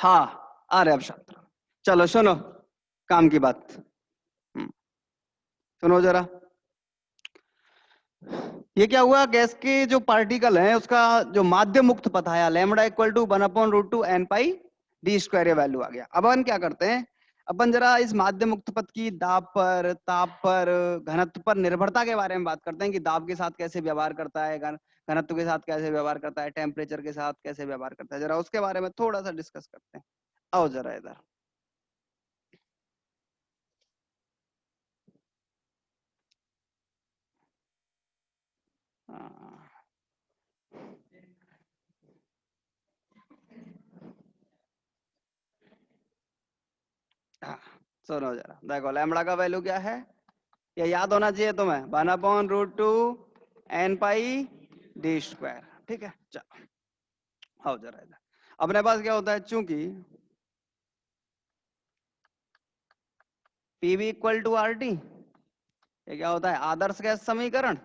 हाँ आ रहे अब शब्द। चलो सुनो काम की बात। सुनो जरा, ये क्या हुआ, गैस के जो पार्टिकल है उसका जो माध्य मुक्त पथ आया lambda equal to 1/√2 n pi d square, ये वैल्यू आ गया। अब अपन क्या करते हैं, अपन जरा इस माध्य मुक्त पथ की दाब पर, ताप पर, घनत्व पर निर्भरता के बारे में बात करते हैं कि दाब के साथ कैसे व्यवहार करता है, घनत्व के साथ कैसे व्यवहार करता है, टेम्परेचर के साथ कैसे व्यवहार करता है, जरा उसके बारे में थोड़ा सा डिस्कस करते हैं। आओ जरा इधर। सुनो जरा, देखो लैम्बडा का वैल्यू क्या है, ये याद होना चाहिए तुम्हें, 1/√2 n पाई डी स्क्वायर। ठीक है, चलो आओ जरा इधर। अपने पास क्या होता है, चूंकि PV equal to R T, ये क्या होता है, आदर्श गैस समीकरण।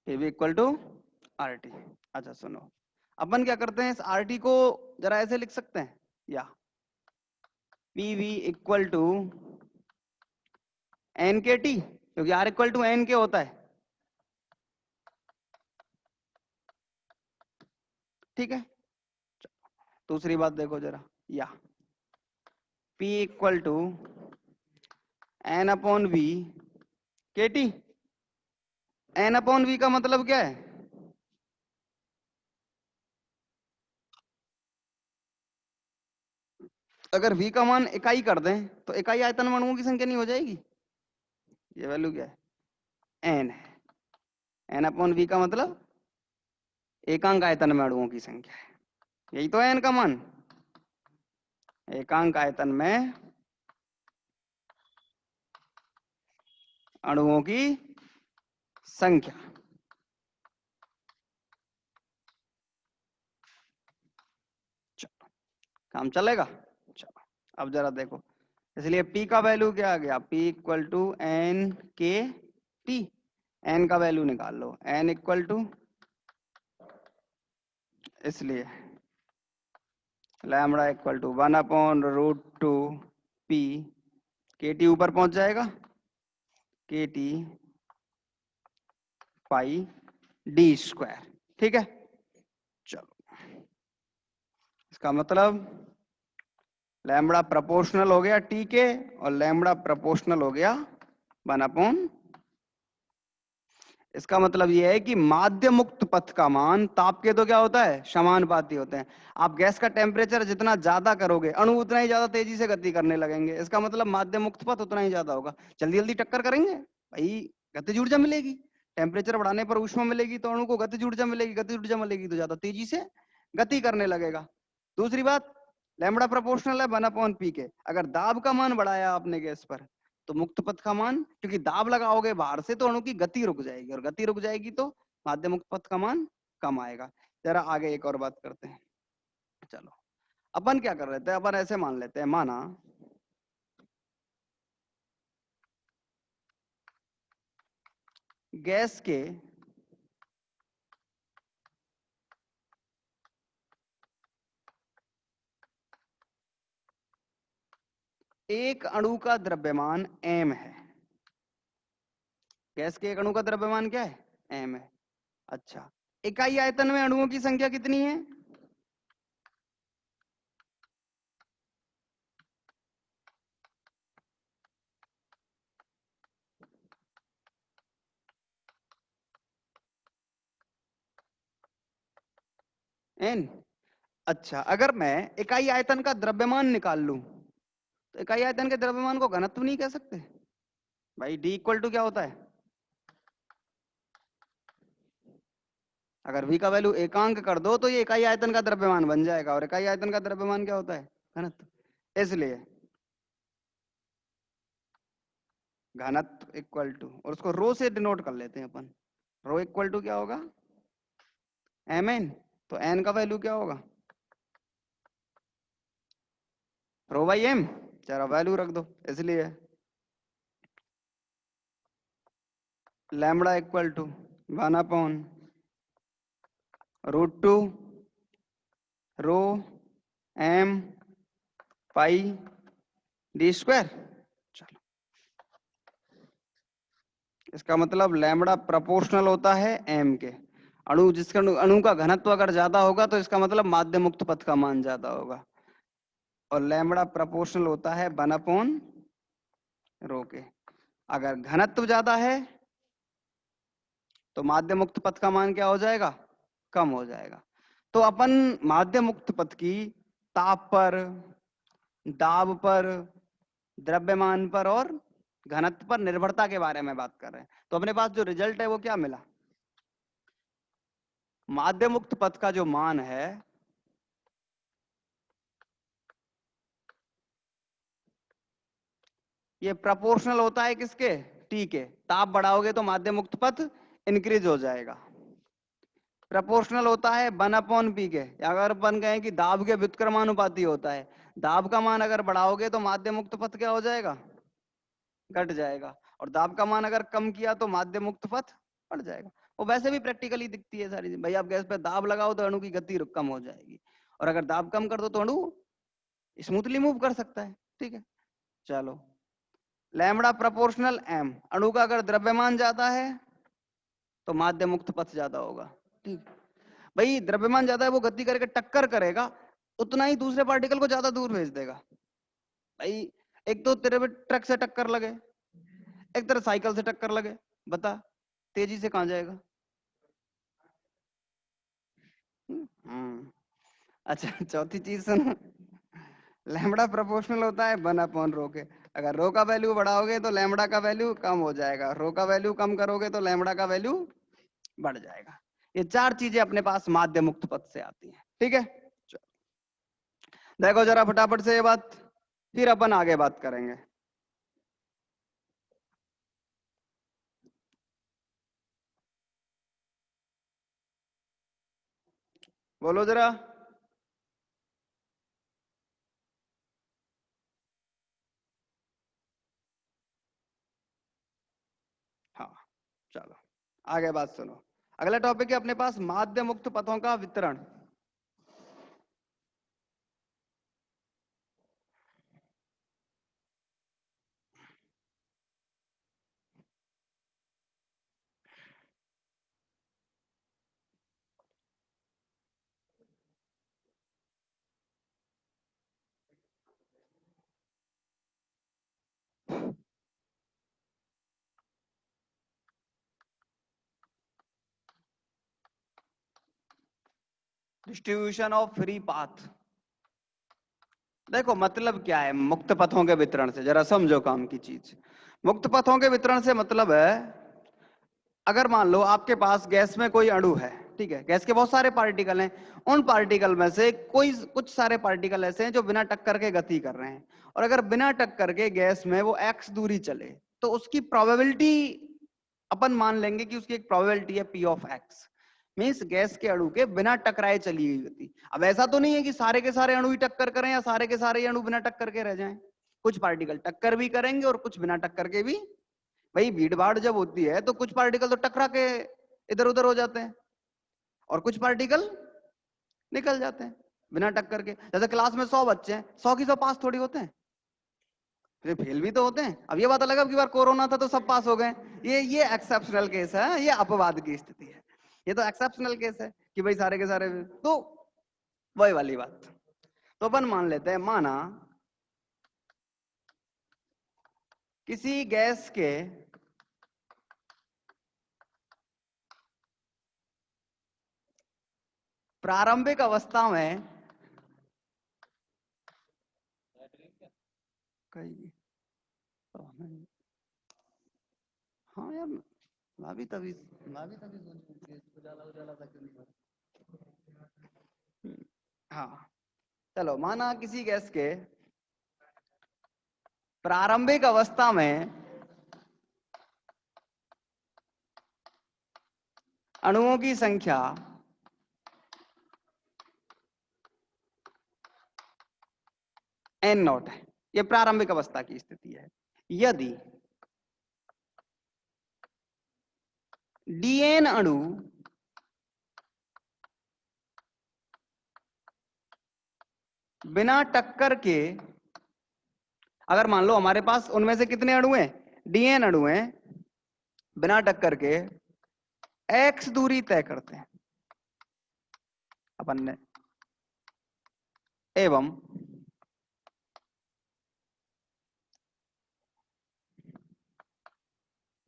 PV equal to R T. अच्छा सुनो, अपन क्या करते हैं, इस आर टी को जरा ऐसे लिख सकते हैं, या पीवी इक्वल टू एन के टी, क्योंकि आर इक्वल टू एन के होता है। ठीक है, दूसरी बात देखो जरा, या P equal to n upon V k T. N upon V का मतलब क्या है, अगर v का मान इकाई कर दें तो इकाई आयतन में अणुओं की संख्या नहीं हो जाएगी। ये वैल्यू क्या है, n है। n अपॉन वी का मतलब एकांक आयतन में अणुओं की संख्या है, यही तो है n का मान, एकांक आयतन में अणुओं की संख्या। चलो काम चलेगा। चलो अब जरा देखो, इसलिए p का वैल्यू क्या आ गया, p इक्वल टू एन के टी। n का वैल्यू निकाल लो, n इक्वल टू, इसलिए लैम्बडा इक्वल टू 1/√2 p, के टी ऊपर पहुंच जाएगा, के टी पाई डी स्क्वायर। ठीक है, चलो इसका मतलब लैम्बडा प्रोपोर्शनल हो गया टी के, और लैम्बडा प्रोपोर्शनल हो गया 1/, इसका मतलब यह है कि माध्य मुक्त पथ का मान ताप के तो क्या होता है, समानुपाती होते हैं। आप गैस का टेम्परेचर जितना ज्यादा करोगे अणु उतना ही ज्यादा तेजी से गति करने लगेंगे, इसका मतलब माध्य मुक्त पथ उतना ही ज्यादा होगा, जल्दी जल्दी टक्कर करेंगे भाई, गतिज ऊर्जा मिलेगी। टेम्परेचर बढ़ाने पर ऊष्मा मिलेगी तो अणु को गतिज ऊर्जा मिलेगी, गतिज ऊर्जा मिलेगी तो ज्यादा तेजी से गति करने लगेगा। दूसरी बात, लैम्बडा प्रोपोर्शनल है 1/p के, अगर दाब का मान बढ़ाया आपने गैस पर तो मुक्त पथ का मान, क्योंकि दाब लगाओगे बाहर से तो अणु की गति रुक जाएगी, और गति रुक जाएगी तो माध्य मुक्त पथ का मान कम आएगा। जरा आगे एक और बात करते हैं। चलो अपन क्या कर रहे थे, अपन ऐसे मान लेते हैं, माना गैस के एक अणु का द्रव्यमान m है। गैस के एक अणु का द्रव्यमान क्या है, m है। अच्छा, इकाई आयतन में अणुओं की संख्या कितनी है, n। अच्छा, अगर मैं इकाई आयतन का द्रव्यमान निकाल लूं तो इकाई आयतन के द्रव्यमान को घनत्व नहीं कह सकते भाई, d इक्वल टू क्या होता है, अगर v का वैल्यू एकांक कर दो तो ये इकाई आयतन का द्रव्यमान बन जाएगा, और इकाई आयतन का द्रव्यमान क्या होता है, घनत्व। इसलिए घनत्व इक्वल टू, और उसको रो से डिनोट कर लेते हैं अपन, रो इक्वल टू क्या होगा, mn। तो n का वैल्यू क्या होगा, रो बाई m, जरा वैल्यू रख दो। इसलिए lambda equal to 1/√2 rho m pi d square. चलो, इसका मतलब लैम्बडा प्रोपोर्शनल होता है m के। जिसका अणु का घनत्व अगर ज्यादा होगा तो इसका मतलब माध्य मुक्त पथ का मान ज्यादा होगा, और लैम्बडा प्रोपोर्शनल होता है 1/ρ के। अगर घनत्व ज्यादा है तो माध्य मुक्त पथ का मान क्या हो जाएगा, कम हो जाएगा। तो अपन माध्य मुक्त पथ की ताप पर, दाब पर, द्रव्यमान पर और घनत्व पर निर्भरता के बारे में बात कर रहे हैं। तो अपने पास जो रिजल्ट है वो क्या मिला, माध्य मुक्त पथ का जो मान है ये प्रोपोर्शनल होता है किसके, टी के। ताप बढ़ाओगे तो माध्य मुक्त पथ इंक्रीज हो जाएगा। प्रोपोर्शनल होता है 1/p के। अगर अपन कहें कि दाब के व्युत्क्रमानुपाती होता है, दाब का मान अगर बढ़ाओगे तो माध्य मुक्त पथ क्या हो जाएगा, घट जाएगा। और दाब का मान अगर कम किया तो माध्य मुक्त पथ बढ़ जाएगा। वो वैसे भी प्रैक्टिकली दिखती है सारी चीज। भाई आप गैस पे दाब लगाओ तो अणु की गति कम हो जाएगी, और अगर दाब कम कर दो तो अणु स्मूथली मूव कर सकता है। ठीक है, चलो। लैम्बडा प्रोपोर्शनल m, अणु का अगर द्रव्यमान ज्यादा है तो माध्य मुक्त पथ ज्यादा होगा। ठीक, भाई द्रव्यमान ज्यादा है, वो गति करके टक्कर करेगा, उतना ही दूसरे पार्टिकल को ज्यादा दूर भेज देगा। भाई एक तो तेरे पे ट्रक से टक्कर लगे, एक तरह साइकिल से टक्कर लगे, बता तेजी से कहां जाएगा। अच्छा, चौथी चीज सुनो, लैम्बडा प्रोपोर्शनल होता है 1/ρ के। अगर रो का वैल्यू बढ़ाओगे तो लैम्बडा का वैल्यू कम हो जाएगा, रो का वैल्यू कम करोगे तो लैम्बडा का वैल्यू बढ़ जाएगा। ये चार चीजें अपने पास माध्य मुक्त पथ से आती हैं। ठीक है, देखो जरा फटाफट से ये बात, फिर अपन आगे बात करेंगे। बोलो जरा। हाँ, चलो आगे बात सुनो। अगला टॉपिक है अपने पास माध्य मुक्त पथों का वितरण। Distribution of free path. देखो मतलब क्या है मुक्त पथों के वितरण से, जरा समझो काम की चीज। मुक्त पथों के वितरण से मतलब है, अगर मान लो आपके पास गैस में कोई अणु है, ठीक है, गैस के बहुत सारे पार्टिकल हैं, उन पार्टिकल में से कोई कुछ सारे पार्टिकल ऐसे हैं जो बिना टक्कर के गति कर रहे हैं, और अगर बिना टक्कर के गैस में वो x दूरी चले तो उसकी प्रोबेबिलिटी अपन मान लेंगे कि उसकी एक प्रोबेबिलिटी है p of x। Means gas के अणु के बिना टकराए चली गई गति। अब ऐसा तो नहीं है कि सारे के सारे अणु ही टक्कर करें या सारे के सारे अणु बिना टक्कर के रह जाएं। कुछ पार्टिकल टक्कर भी करेंगे और कुछ बिना टक्कर के भी। भाई भीड़ भाड़ जब होती है तो कुछ पार्टिकल तो टकरा के इधर उधर हो जाते हैं और कुछ पार्टिकल निकल जाते हैं बिना टक्कर के। जैसे क्लास में 100 बच्चे हैं, 100 की 100 पास थोड़ी होते हैं, फिर फेल भी तो होते हैं। अब ये बात अलग है कि बार कोरोना था तो सब पास हो गए, ये एक्सेप्शनल केस है, ये अपवाद की स्थिति है। ये तो एक्सेप्शनल केस है कि भाई सारे के सारे, तो वही वाली बात। तो अपन मान लेते हैं, माना किसी गैस के प्रारंभिक अवस्था में हाँ यार, मैं भी तभी सोच रही थी उजाला उजाला था क्यों नहीं हो रहा। हाँ, चलो माना किसी गैस के प्रारंभिक अवस्था में अणुओं की संख्या n0 है। ये प्रारंभिक अवस्था की स्थिति है। यदि डीएन अणु बिना टक्कर के, अगर मान लो हमारे पास उनमें से कितने अणु हैं, डीएन अणु हैं, बिना टक्कर के एक्स दूरी तय करते हैं अपन ने, एवं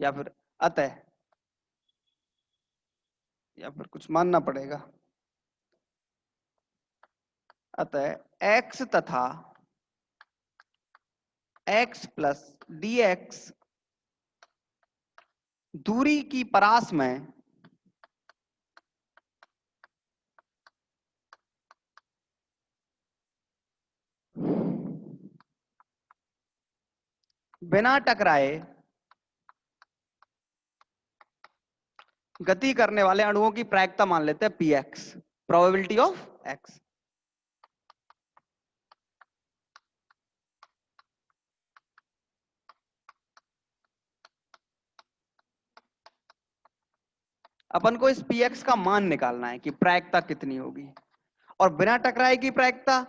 या फिर अतः, या फिर कुछ मानना पड़ेगा, अतः x तथा x प्लस dx दूरी की परास में बिना टकराए गति करने वाले अणुओं की प्रायिकता मान लेते हैं px, प्रोबेबिलिटी ऑफ x। अपन को इस px का मान निकालना है कि प्रायिकता कितनी होगी, और बिना टकराए की प्रायिकता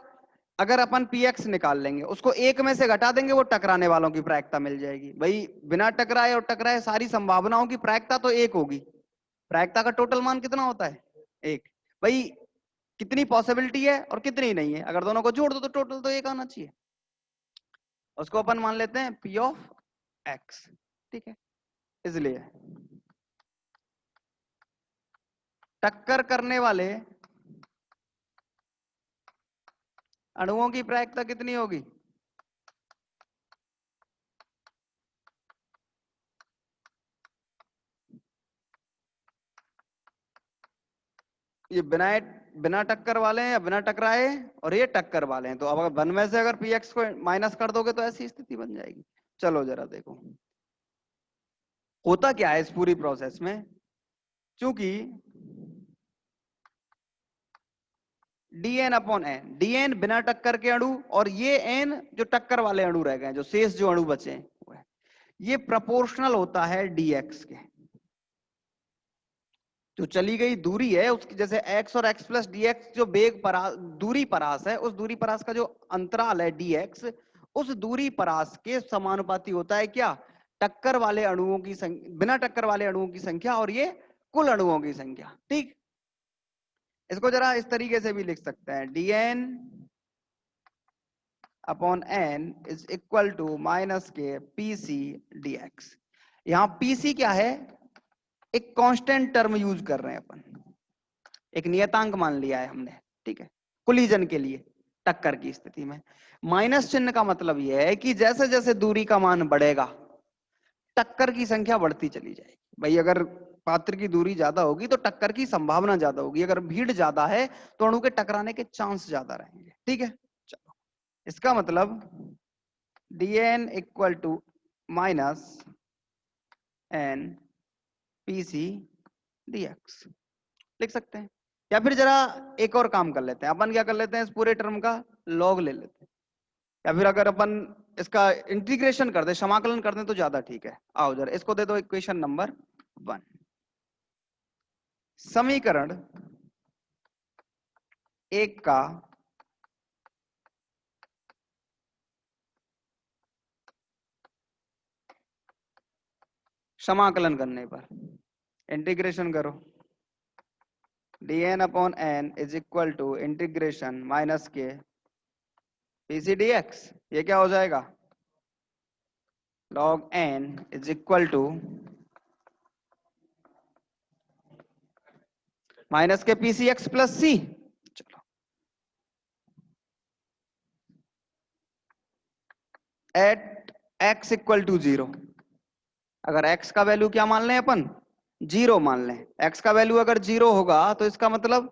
अगर अपन px निकाल लेंगे, उसको एक में से घटा देंगे, वो टकराने वालों की प्रायिकता मिल जाएगी। भाई बिना टकराए और टकराए सारी संभावनाओं की प्रायिकता तो एक होगी, प्रायिकता का टोटल मान कितना होता है, एक। भाई कितनी पॉसिबिलिटी है और कितनी नहीं है, अगर दोनों को जोड़ दो तो टोटल तो एक आना चाहिए, उसको अपन मान लेते हैं p ऑफ x, ठीक है। इसलिए टक्कर करने वाले अणुओं की प्रायिकता कितनी होगी, ये बिना टक्कर वाले हैं या बिना टकराए, और ये टक्कर वाले हैं, तो अब वन में से अगर px को माइनस कर दोगे तो ऐसी स्थिति बन जाएगी। चलो जरा देखो होता क्या है इस पूरी प्रोसेस में, क्योंकि dn अपॉन n, dn बिना टक्कर के अणु और ये n जो टक्कर वाले अणु रह गए, जो शेष जो अणु बचे हैं, ये प्रोपोर्शनल होता है dx के। जो चली गई दूरी है उसकी, जैसे x और x प्लस dx जो वेग परास दूरी परास है, उस दूरी परास का जो अंतराल है dx, उस दूरी परास के समानुपाती होता है क्या, टक्कर वाले अणुओं की संख्या, बिना टक्कर वाले अणुओं की संख्या और ये कुल अणुओं की संख्या, ठीक। इसको जरा इस तरीके से भी लिख सकते हैं, dn upon n is equal to minus k pc dx। यहां pc क्या है, एक कांस्टेंट टर्म यूज कर रहे हैं अपन, एक नियतांक मान लिया है हमने, ठीक है, कोलिजन के लिए टक्कर की स्थिति में। माइनस चिन्ह का मतलब यह है कि जैसे जैसे दूरी का मान बढ़ेगा टक्कर की संख्या बढ़ती चली जाएगी। भाई अगर पात्र की दूरी ज्यादा होगी तो टक्कर की संभावना ज्यादा होगी, अगर भीड़ ज्यादा है तो अणु के टकराने के चांस ज्यादा रहेंगे, ठीक है। चलो इसका मतलब dn equal to minus n pc dx लिख सकते हैं। या फिर जरा एक और काम कर लेते हैं, अपन क्या कर लेते हैं, इस पूरे टर्म का लॉग ले लेते हैं, या फिर अगर अपन इसका इंटीग्रेशन कर दे, समाकलन कर दें तो ज्यादा ठीक है। आओ जरा इसको दे दो इक्वेशन नंबर 1, समीकरण 1 का समाकलन करने पर इंटीग्रेशन करो, dn upon n is equal to integration minus k pc dx। ये क्या हो जाएगा, log n is equal to minus k pc x plus c। चलो एट x इक्वल टू 0, अगर x का वैल्यू क्या मान लें अपन, 0 मान लें, x का वैल्यू अगर 0 होगा तो इसका मतलब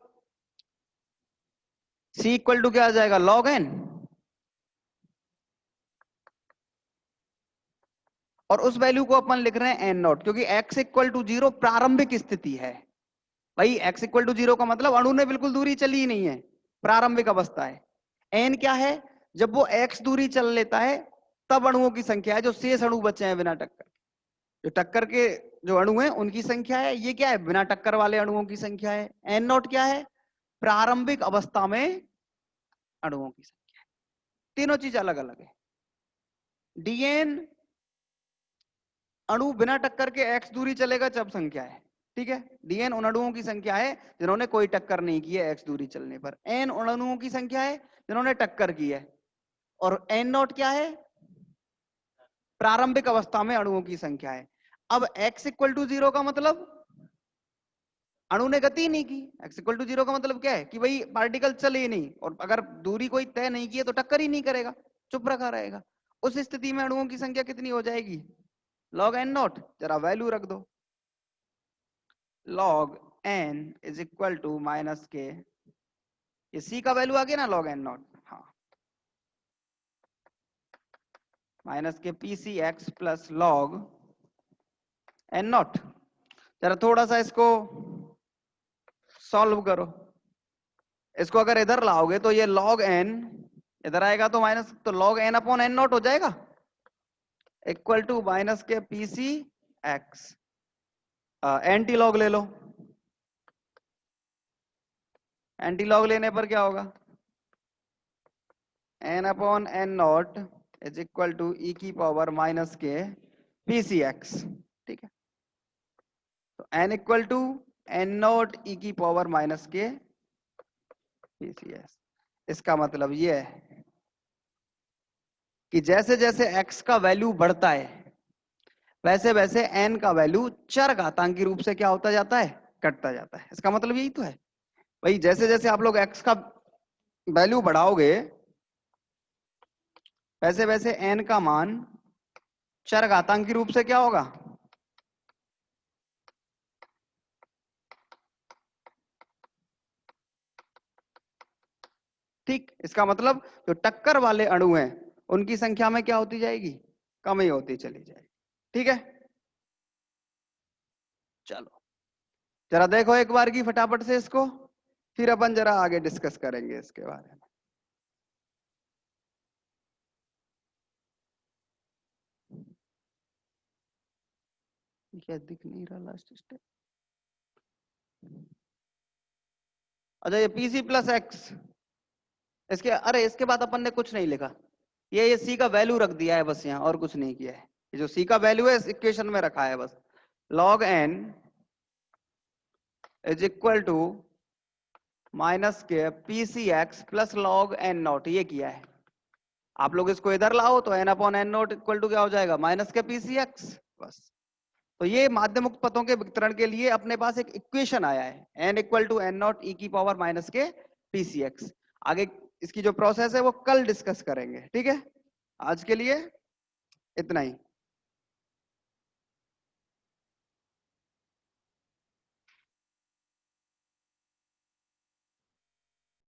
c इक्वल टू क्या आ जाएगा, log n, और उस वैल्यू को अपन लिख रहे हैं n नॉट, क्योंकि x इक्वल टू 0 प्रारंभिक स्थिति है। भाई x इक्वल टू 0 का मतलब अणु ने बिल्कुल दूरी चली ही नहीं है, प्रारंभिक अवस्था है। n क्या है, जब वो x दूरी चल लेता है तब अणुओं की संख्या है, जो शेष अणु बचे हैं बिना टक्कर, जो टक्कर के जो अणु हैं उनकी संख्या है, ये क्या है, बिना टक्कर वाले अणुओं की संख्या है। एन नॉट क्या है, प्रारंभिक अवस्था में अणुओं की संख्या है। तीनों चीज अलग अलग है। डीएन अणु बिना टक्कर के x दूरी चलेगा जब संख्या है, ठीक है। डीएन उन अणुओं की संख्या है जिन्होंने कोई टक्कर नहीं की है x दूरी चलने पर। एन उन अणुओं की संख्या है जिन्होंने टक्कर की है। और एन नॉट क्या है, प्रारंभिक अवस्था में अणुओं की संख्या है। अब x इक्वल टू 0 का मतलब अणु ने गति नहीं की। x इक्वल टू 0 का मतलब क्या है कि भाई पार्टिकल चले ही नहीं, और अगर दूरी कोई तय नहीं की है तो टक्कर ही नहीं करेगा, चुप रखा रहेगा। उस स्थिति में अणुओं की संख्या कितनी हो जाएगी, log n नॉट। जरा वैल्यू रख दो, log n is equal to minus k, ये c का वैल्यू आ गया ना, log n नॉट, हाँ, माइनस के P C X plus log n naught. जरा थोड़ा सा इसको सॉल्व करो। इसको अगर इधर लाओगे तो ये log n इधर आएगा तो माइनस, तो log n upon n naught हो जाएगा, इक्वल टू माइनस के P C X. Anti log ले लो, एंटी लॉग लेने पर क्या होगा, n upon n naught is equal to e की पावर माइनस के पी सी एक्स, ठीक है। तो n equal to n naught e की पावर माइनस के पी सी एक्स। इसका मतलब ये है कि जैसे जैसे x का वैल्यू बढ़ता है वैसे वैसे n का वैल्यू चर घातांकी रूप से क्या होता जाता है, कटता जाता है। इसका मतलब यही तो है भाई, जैसे जैसे आप लोग x का वैल्यू बढ़ाओगे वैसे वैसे n का मान चर घातांकी रूप से क्या होगा, ठीक। इसका मतलब जो टक्कर वाले अणु हैं उनकी संख्या में क्या होती जाएगी, कम ही होती चली जाएगी, ठीक है। चलो जरा देखो एक बार की फटाफट से इसको, फिर अपन जरा आगे डिस्कस करेंगे इसके बारे में। क्या दिख नहीं रहा लास्ट स्टेप, अच्छा ये पीसी प्लस एक्स, इसके अरे इसके बाद अपन ने कुछ नहीं लिखा, ये सी का वैल्यू रख दिया है बस यहाँ, और कुछ नहीं किया है। ये जो सी का वैल्यू है इस इक्वेशन में रखा है बस, log n is equal to minus के P C X plus log N naught, ये किया है। आप लोग इसको इधर लाओ तो n upon n naught equal to क्या हो जाएगा, माइनस के पी सी एक्स, बस। तो ये माध्य मुक्त पथों के वितरण के लिए अपने पास एक इक्वेशन आया है, n equal to N naught e की पावर माइनस के पी सी एक्स। आगे इसकी जो प्रोसेस है वो कल डिस्कस करेंगे, ठीक है। आज के लिए इतना ही।